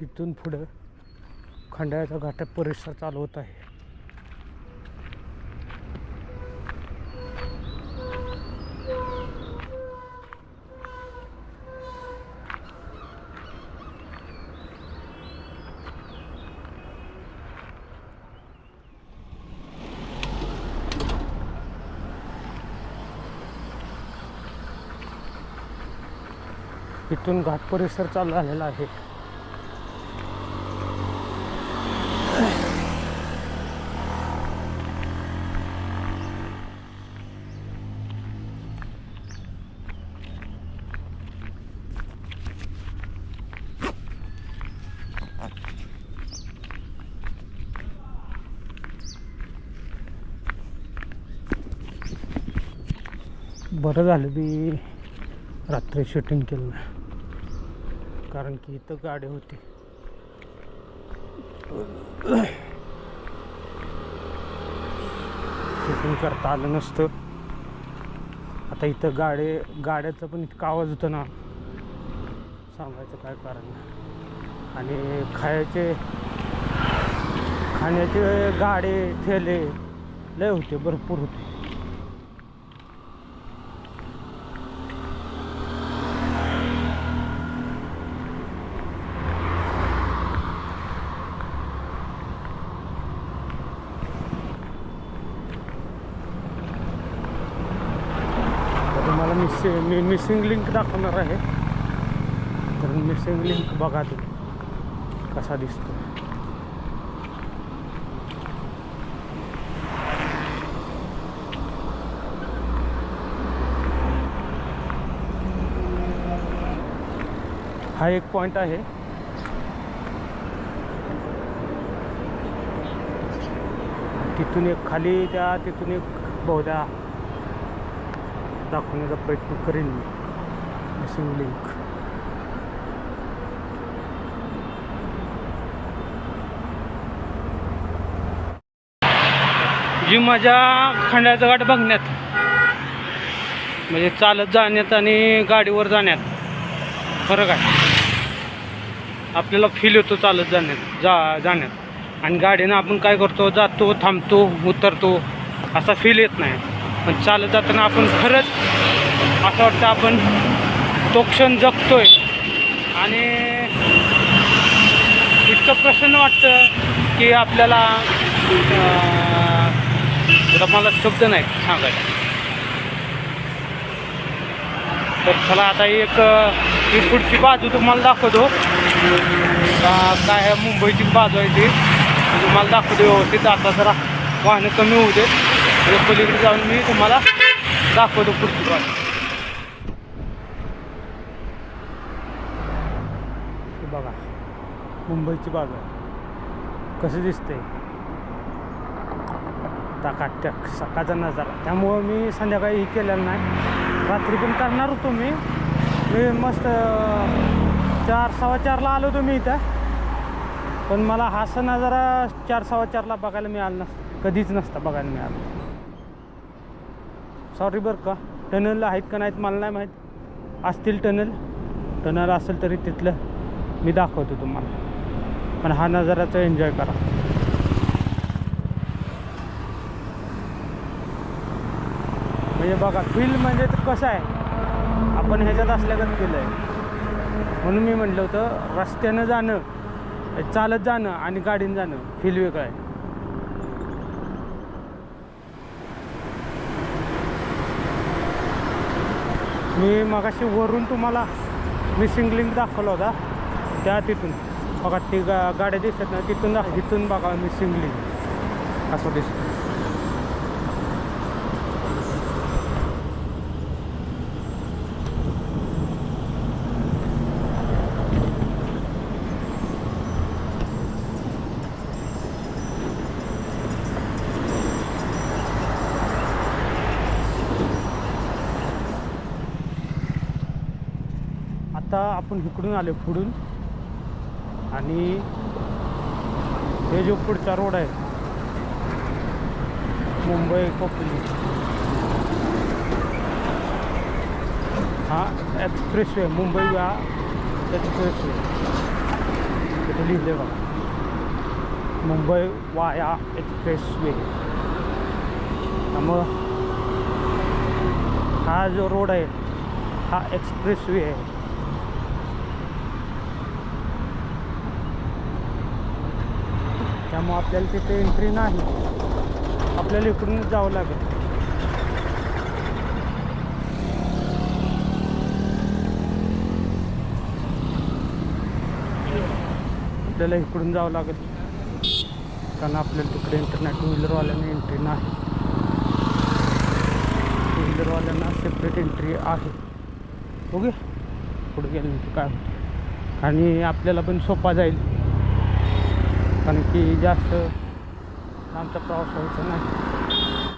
इथून पुढं खंडाळ्याचा घाट परिसर चालू होत आहे. इथून घाट परिसर चालू झालेला आहे. बरं झालं मी रात्री शूटिंग केलं नाही, कारण की इथं गाडी होती. शूटिंग करता आलं नसतं. आता इथं गाड्याचा पण इतका आवाज होता ना, सांगायचं काय कारण नाही. आणि खाण्याचे गाडे ठेले लय होते, भरपूर होते. तुम्हाला मी मिसिंग लिंक दाखवणार आहे, तर मिसिंग लिंक बघा तुम्ही कसा दिसतो. हा एक पॉइंट आहे. तिथून एक खाली तिथून एक बहुधा दाखवण्याचा प्रयत्न करेन मी मिसिंग लिंक. जी मजा खंडाळ्याचा घाट बघण्यात, म्हणजे चालत जाण्यात आणि गाडीवर जाण्यात फरक आहे. आपल्याला फील होतो चालत जाण्यात आणि गाडीनं आपण काय करतो, जातो, थांबतो, उतरतो, असा फील येत नाही. पण चालत जाताना आपण खरंच असं वाटतं आपण तो क्षण जगतोय आणि इतकं प्रसन्न वाटतं की आपल्याला मला शब्द नाही सांगायला. तर चला आता ही पुढची बाजू तुम्हाला दाखवतो. काय मुंबईची बाजू आहे ती तुम्हाला दाखवतो व्यवस्थित. आता जरा वाहनं कमी होऊ देत, पलीकडे जाऊन मी तुम्हाला दाखवतो पुढची बाजू. बघा मुंबईची बाजू आहे कशी दिसते, टाकाटक सकाळचा नजारा. त्यामुळं मी संध्याकाळी केलेलं नाही, रात्री पण करणार होतो. मी मस्त 4, 4:15ला आलो होतो मी इथं, पण मला हा नजारा 4, 4:15ला बघायला मिळालं नसतं, कधीच नसतं बघायला मिळालं. सॉरी बरं का. टनल आहेत का नाहीत मला नाही माहीत, असतील टनल असेल तरी तिथलं मी दाखवतो तुम्हाला. पण हा नजाराचा एन्जॉय करा. म्हणजे बघा फील म्हणजे कसं आहे, आपण ह्याच्यात असल्यागत केलं आहे. म्हणून मी म्हटलं होतं रस्त्यानं जाणं, चालत जाणं आणि गाडीनं जाणं फील वेगळं आहे. मी मगाशी वरून तुम्हाला मिसिंग लिंक दाखवला होता, तिथून बघा ती गाड्या दिसत ना, तिथून बघा मिसिंग लिंक असं दिसतं. आता आपण इकडून आलो पुढून, आणि हे जो पुढचा रोड आहे मुंबई कोकणी, हा एक्सप्रेसवे, मुंबई हा एक्सप्रेसवे. तिथे लिहिले बघा, मुंबई वाया एक्सप्रेस वे. त्यामुळं हा जो रोड आहे हा एक्सप्रेस वे आहे. त्यामुळं आपल्याला तिथे एंट्री नाही, आपल्याला इकडूनच जावं लागेल. आपल्याला इकडून जावं लागेल कारण आपल्याला तिकडे इंटरनेट टू व्हीलरवाल्यांना एंट्री नाही. टू व्हीलरवाल्यांना सेपरेट एंट्री आहे. ओके, पुढे गेल्यानंतर काय होतं आणि आपल्याला पण सोपा जाईल कारण की जास्त आमचा प्रवास व्हायचा नाही.